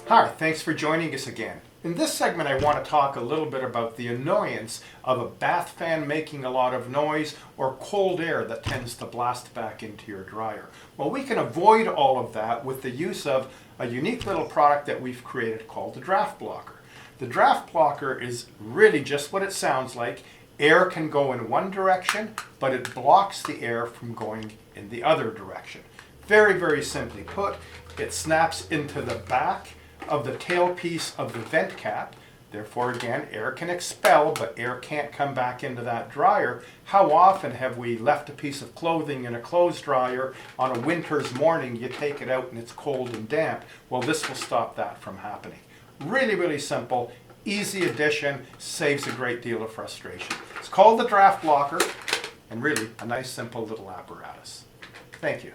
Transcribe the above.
Hi, thanks for joining us again. In this segment I want to talk a little bit about the annoyance of a bath fan making a lot of noise or cold air that tends to blast back into your dryer. Well, we can avoid all of that with the use of a unique little product that we've created called the DraftBlocker. The DraftBlocker is really just what it sounds like. Air can go in one direction, but it blocks the air from going in the other direction. Very, very simply put, it snaps into the back of the tailpiece of the vent cap. Therefore, again, air can expel, but air can't come back into that dryer. How often have we left a piece of clothing in a clothes dryer on a winter's morning, you take it out and it's cold and damp? Well, this will stop that from happening. Really, really simple, easy addition, saves a great deal of frustration. It's called the DraftBlocker, and really a nice, simple little apparatus. Thank you.